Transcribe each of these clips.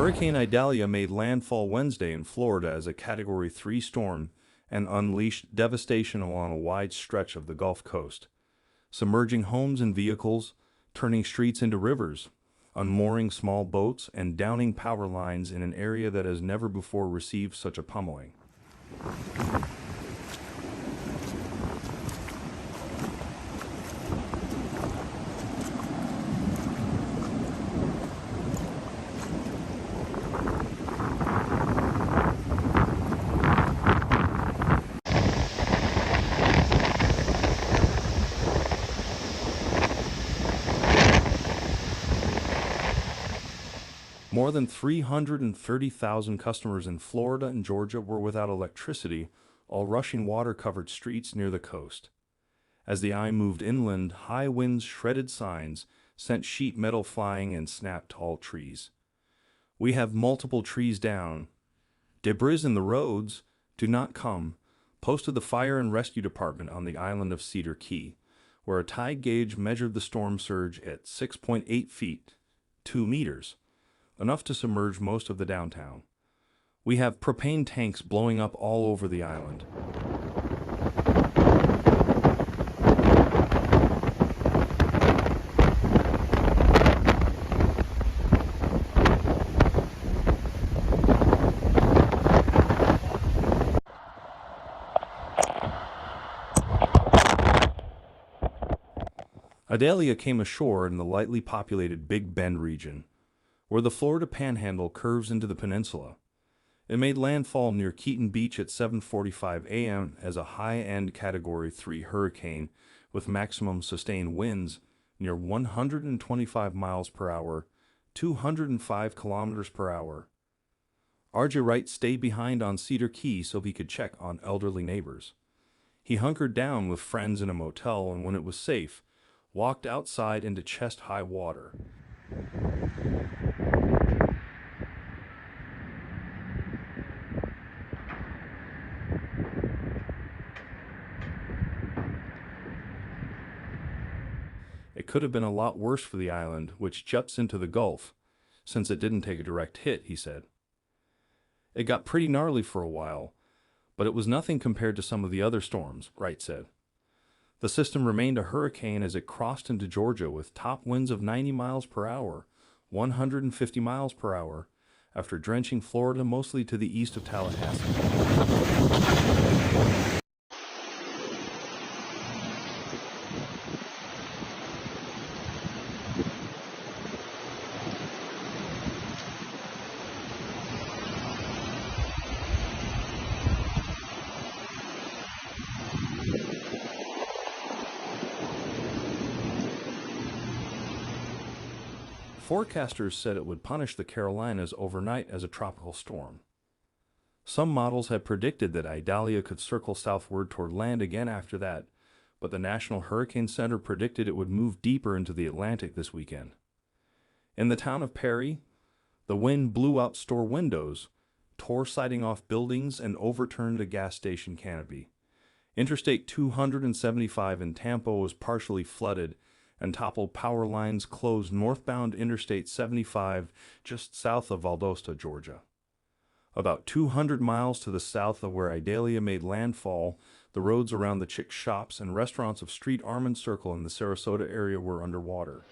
Hurricane Idalia made landfall Wednesday in Florida as a Category 3 storm and unleashed devastation along a wide stretch of the Gulf Coast, submerging homes and vehicles, turning streets into rivers, unmooring small boats, and downing power lines in an area that has never before received such a pummeling. More than 330,000 customers in Florida and Georgia were without electricity, all rushing water-covered streets near the coast. As the eye moved inland, high winds shredded signs, sent sheet metal flying, and snapped tall trees. "We have multiple trees down. Debris in the roads. Do not come," posted the fire and rescue department on the island of Cedar Key, where a tide gauge measured the storm surge at 6.8 feet, 2 meters. Enough to submerge most of the downtown. "We have propane tanks blowing up all over the island." Idalia came ashore in the lightly populated Big Bend region, where the Florida Panhandle curves into the peninsula. It made landfall near Keaton Beach at 7:45 a.m. as a high-end Category 3 hurricane with maximum sustained winds near 125 miles per hour, 205 kilometers per hour. R.J. Wright stayed behind on Cedar Key so he could check on elderly neighbors. He hunkered down with friends in a motel, and when it was safe, walked outside into chest-high water. It could have been a lot worse for the island, which juts into the Gulf, since it didn't take a direct hit, he said. "It got pretty gnarly for a while, but it was nothing compared to some of the other storms," Wright said. The system remained a hurricane as it crossed into Georgia with top winds of 90 miles per hour, 150 miles per hour, after drenching Florida mostly to the east of Tallahassee. Forecasters said it would punish the Carolinas overnight as a tropical storm. Some models had predicted that Idalia could circle southward toward land again after that, but the National Hurricane Center predicted it would move deeper into the Atlantic this weekend. In the town of Perry, the wind blew out store windows, tore siding off buildings, and overturned a gas station canopy. Interstate 275 in Tampa was partially flooded, and toppled power lines closed northbound Interstate 75 just south of Valdosta, Georgia. About 200 miles to the south of where Idalia made landfall, the roads around the Chick shops and restaurants of Street Armand Circle in the Sarasota area were underwater.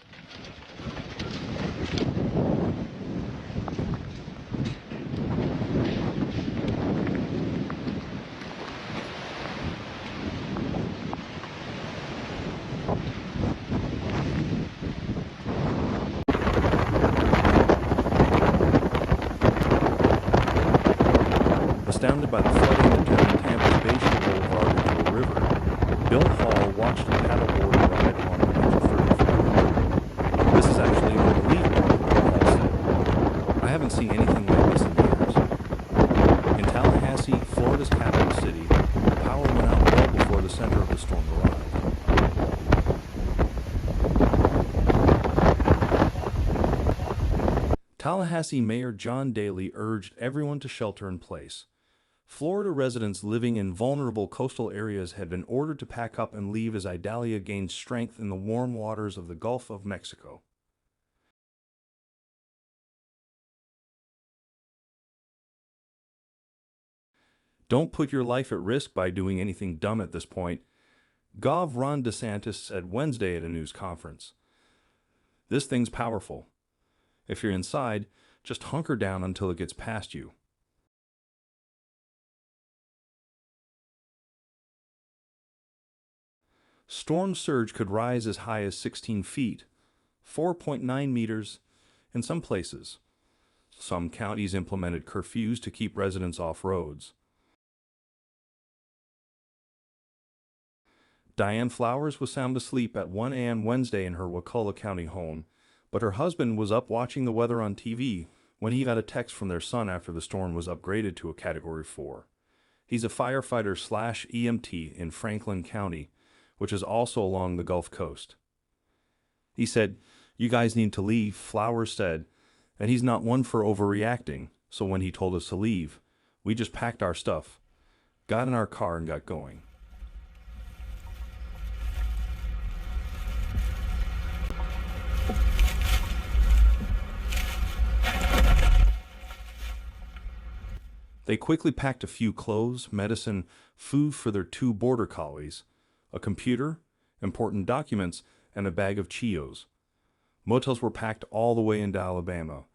Astounded by the flooding that turned Tampa's Bayshore Boulevard into a river, Bill Hall watched a paddleboard ride along the edge of 35. "This is actually unbelievable," Hall said. "I haven't seen anything like this in years." In Tallahassee, Florida's capital city, the power went out well before the center of the storm arrived. Tallahassee Mayor John Daley urged everyone to shelter in place. Florida residents living in vulnerable coastal areas had been ordered to pack up and leave as Idalia gained strength in the warm waters of the Gulf of Mexico. Don't put your life at risk by doing anything dumb at this point, Gov. Ron DeSantis said Wednesday at a news conference. This thing's powerful. If you're inside, just hunker down until it gets past you. Storm surge could rise as high as 16 feet, 4.9 meters, in some places. Some counties implemented curfews to keep residents off roads. Diane Flowers was sound asleep at 1 a.m. Wednesday in her Wakulla County home, but her husband was up watching the weather on TV when he got a text from their son after the storm was upgraded to a Category 4. He's a firefighter/EMT in Franklin County, which is also along the Gulf Coast. He said, "You guys need to leave," Flowers said, and he's not one for overreacting, so when he told us to leave, we just packed our stuff, got in our car, and got going. They quickly packed a few clothes, medicine, food for their 2 border collies, a computer, important documents, and a bag of Cheetos. Motels were packed all the way into Alabama,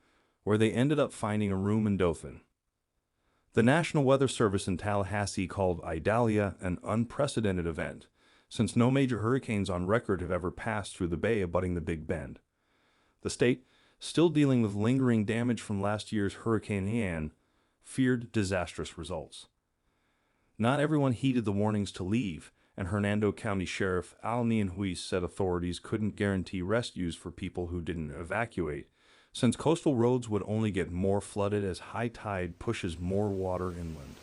where they ended up finding a room in Dothan. The National Weather Service in Tallahassee called IDALIA an unprecedented event, since no major hurricanes on record have ever passed through the bay abutting the Big Bend. The state, still dealing with lingering damage from last year's Hurricane Ian, feared disastrous results. Not everyone heeded the warnings to leave, and Hernando County Sheriff Al Nienhuis said authorities couldn't guarantee rescues for people who didn't evacuate, since coastal roads would only get more flooded as high tide pushes more water inland.